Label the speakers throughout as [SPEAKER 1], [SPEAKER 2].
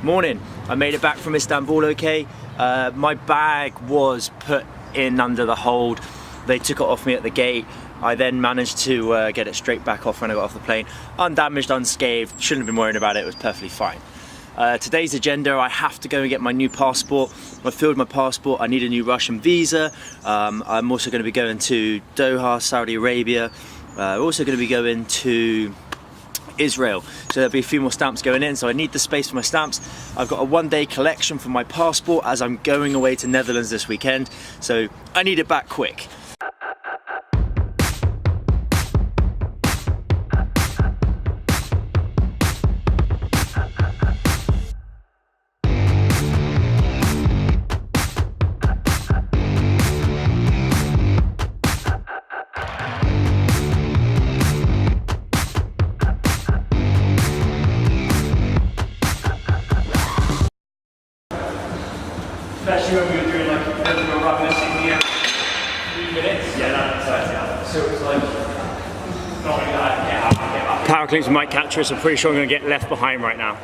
[SPEAKER 1] Morning. I made it back from Istanbul okay. My bag was put in under the hold. They took it off me at the gate. I then managed to get it straight back off when I got off the plane. Undamaged, unscathed, shouldn't have been worrying about it, it was perfectly fine. Today's agenda, I have to go and get my new passport. I filled my passport, I need a new Russian visa. I'm also going to be going to Doha, Saudi Arabia. We're also going to be going to Israel, so there'll be a few more stamps going in, so I need the space for my stamps. I've got a one-day collection for my passport as I'm going away to Netherlands this weekend, so I need it back quick. Especially when we were doing like a roughness in here, 3 minutes. Yeah, that's so it's like not really that get out. Power cleans might catch us. I'm pretty sure I'm going to get left behind right now.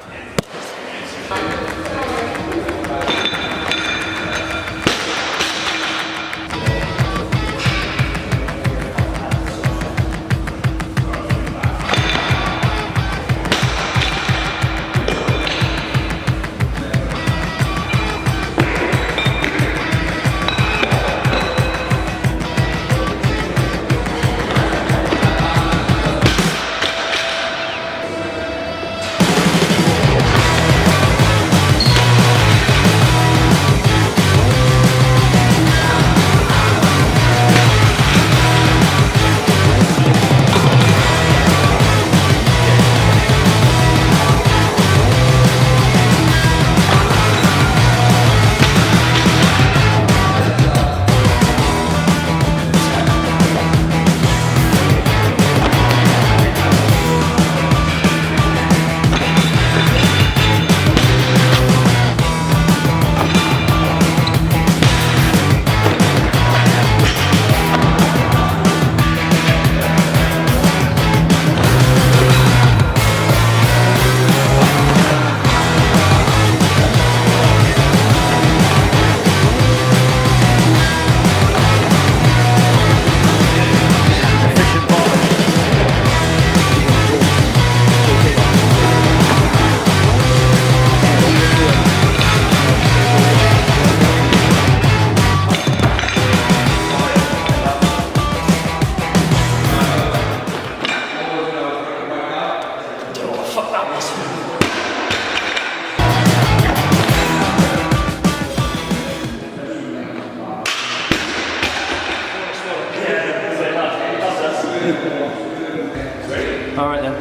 [SPEAKER 1] Alright then.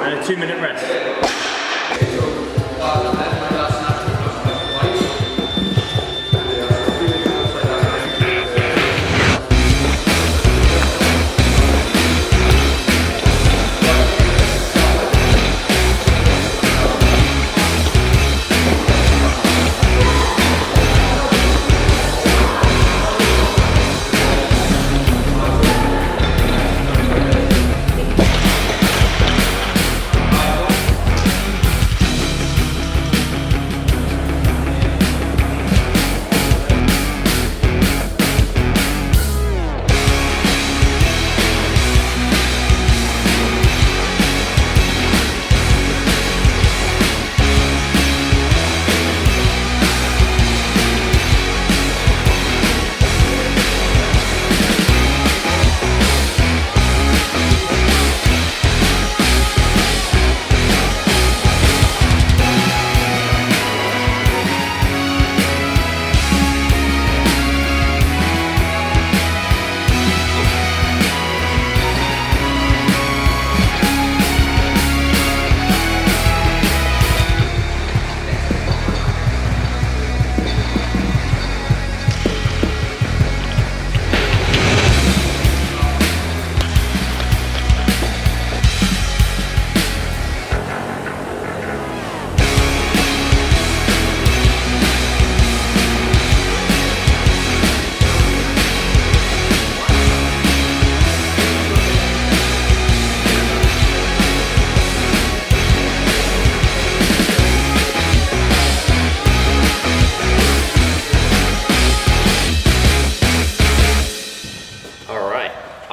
[SPEAKER 1] And a 2-minute rest.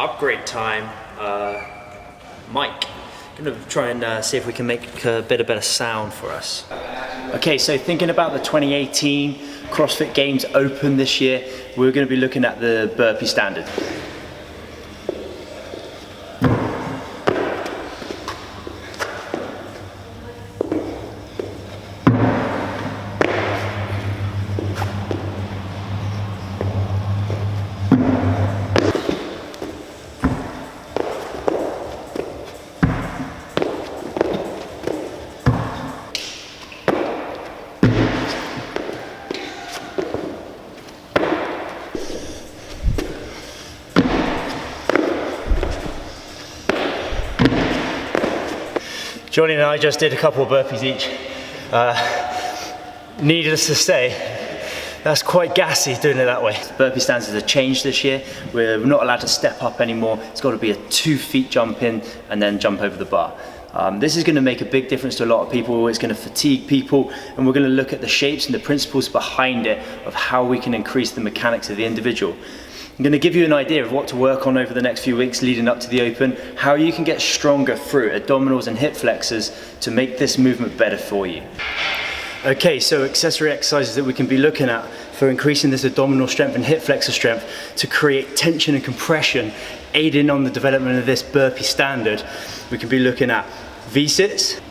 [SPEAKER 1] upgrade time mic. Gonna try and see if we can make a bit of better sound for us. Okay, so thinking about the 2018 CrossFit Games Open this year, we're gonna be looking at the burpee standard. Johnny and I just did a couple of burpees each. Needless to say, that's quite gassy doing it that way. Burpee standards have changed this year. We're not allowed to step up anymore. It's got to be a 2 feet jump in and then jump over the bar. This is going to make a big difference to a lot of people. It's going to fatigue people, and we're going to look at the shapes and the principles behind it of how we can increase the mechanics of the individual. I'm going to give you an idea of what to work on over the next few weeks leading up to the Open, how you can get stronger through abdominals and hip flexors to make this movement better for you. Okay, so accessory exercises that we can be looking at for increasing this abdominal strength and hip flexor strength to create tension and compression, aiding on the development of this burpee standard. We can be looking at V-sits,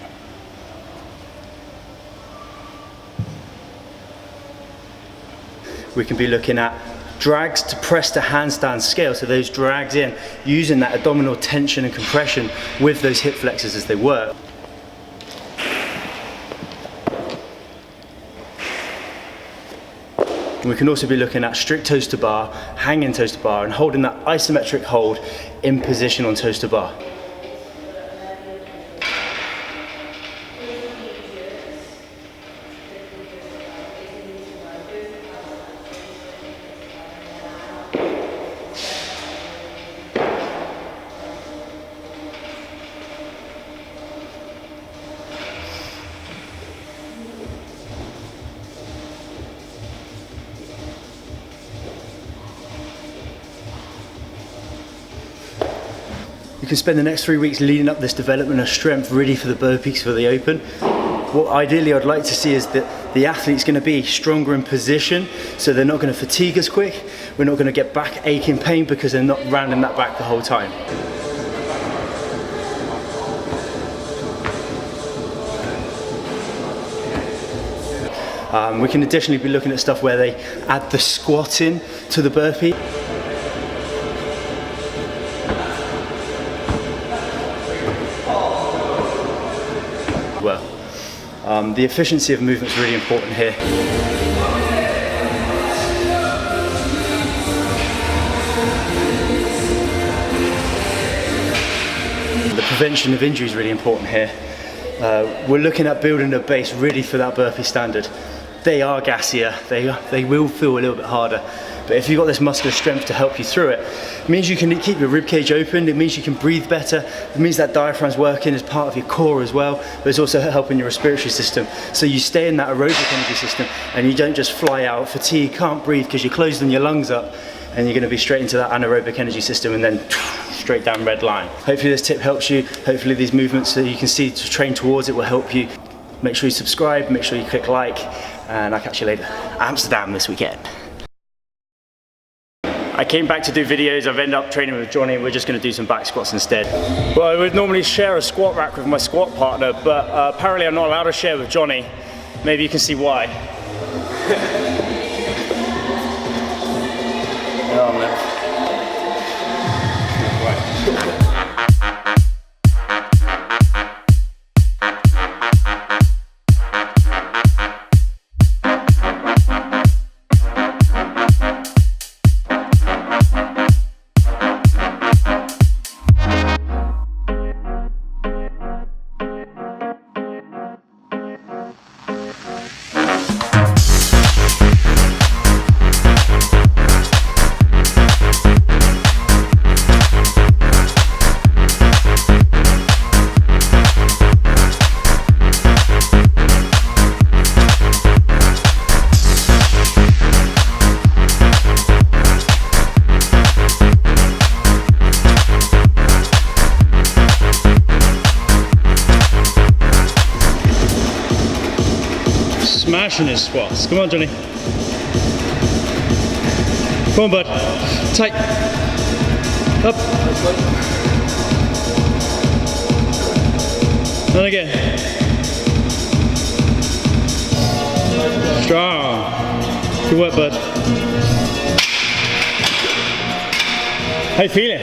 [SPEAKER 1] we can be looking at drags to press to handstand scale, so those drags in, using that abdominal tension and compression with those hip flexors as they work. And we can also be looking at strict toes to bar, hanging toes to bar, and holding that isometric hold in position on toes to bar. You can spend the next 3 weeks leading up this development of strength ready for the burpees for the Open. What ideally I'd like to see is that the athlete's going to be stronger in position, so they're not going to fatigue as quick. We're not going to get back aching pain because they're not rounding that back the whole time. We can additionally be looking at stuff where they add the squat in to the burpee. The efficiency of movement is really important here. The prevention of injury is really important here. We're looking at building a base ready for that burpee standard. They are gassier, they will feel a little bit harder, but if you've got this muscular strength to help you through it, it means you can keep your rib cage open, it means you can breathe better, it means that diaphragm's working as part of your core as well, but it's also helping your respiratory system. So you stay in that aerobic energy system and you don't just fly out, fatigue, can't breathe because you're closing your lungs up, and you're going to be straight into that anaerobic energy system and then straight down red line. Hopefully this tip helps you, hopefully these movements that you can see to train towards it will help you. Make sure you subscribe, make sure you click like, and I'll catch you later. Amsterdam this weekend. I came back to do videos. I've ended up training with Johnny. We're just going to do some back squats instead. Well, I would normally share a squat rack with my squat partner, but apparently I'm not allowed to share with Johnny. Maybe you can see why. Oh, man.
[SPEAKER 2] smashing his squats. Come on, Johnny. Come on, bud. Tight. Up. And again. Strong. Good work, bud. How you feeling?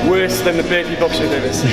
[SPEAKER 3] Worse than the burpee boxing Davis.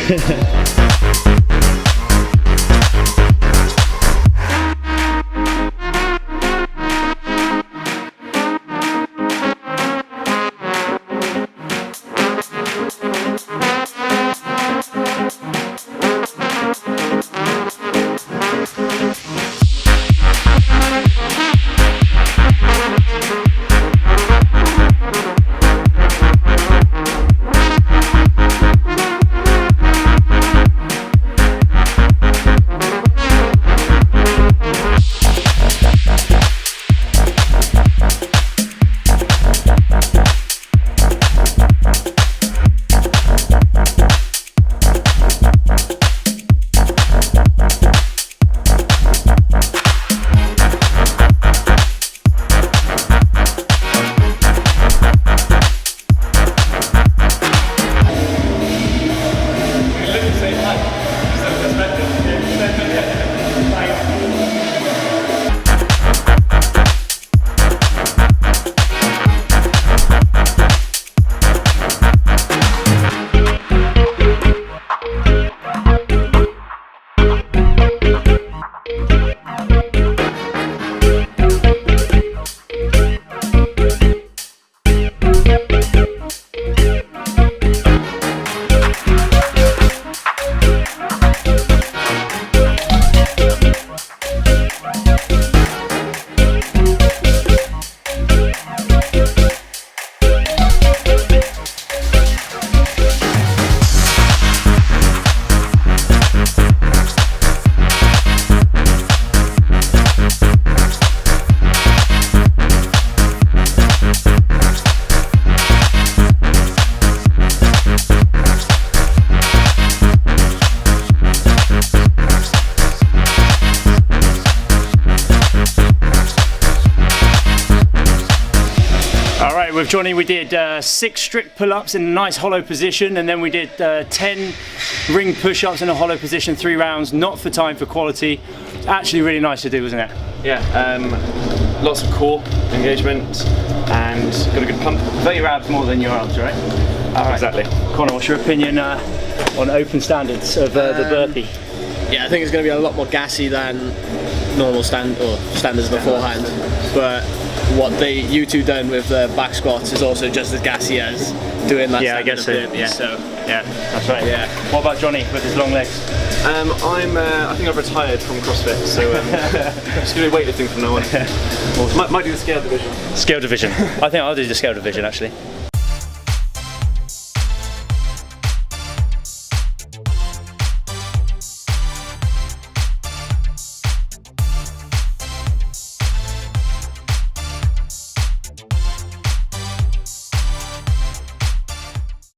[SPEAKER 2] With Johnny we did 6 strict pull-ups in a nice hollow position, and then we did 10 ring push-ups in a hollow position, 3 rounds, not for time, for quality. Actually really nice to do, wasn't it?
[SPEAKER 3] Yeah, lots of core engagement and got a good pump.
[SPEAKER 2] 30 abs more than your arms, right? Alright.
[SPEAKER 3] Exactly.
[SPEAKER 2] Connor, what's your opinion on open standards of the burpee?
[SPEAKER 4] Yeah, I think it's going to be a lot more gassy than normal standards beforehand, but what you two done with the back squats is also just as gassy as doing that.
[SPEAKER 2] Yeah, I guess so.
[SPEAKER 4] Burpee,
[SPEAKER 2] yeah.
[SPEAKER 4] So
[SPEAKER 2] yeah, that's right.
[SPEAKER 4] Yeah.
[SPEAKER 2] What about Johnny with his long legs?
[SPEAKER 3] I think I've retired from CrossFit, so just going to be weightlifting from now on. Might do the scale division.
[SPEAKER 2] Scale division. I think I'll do the scale division actually.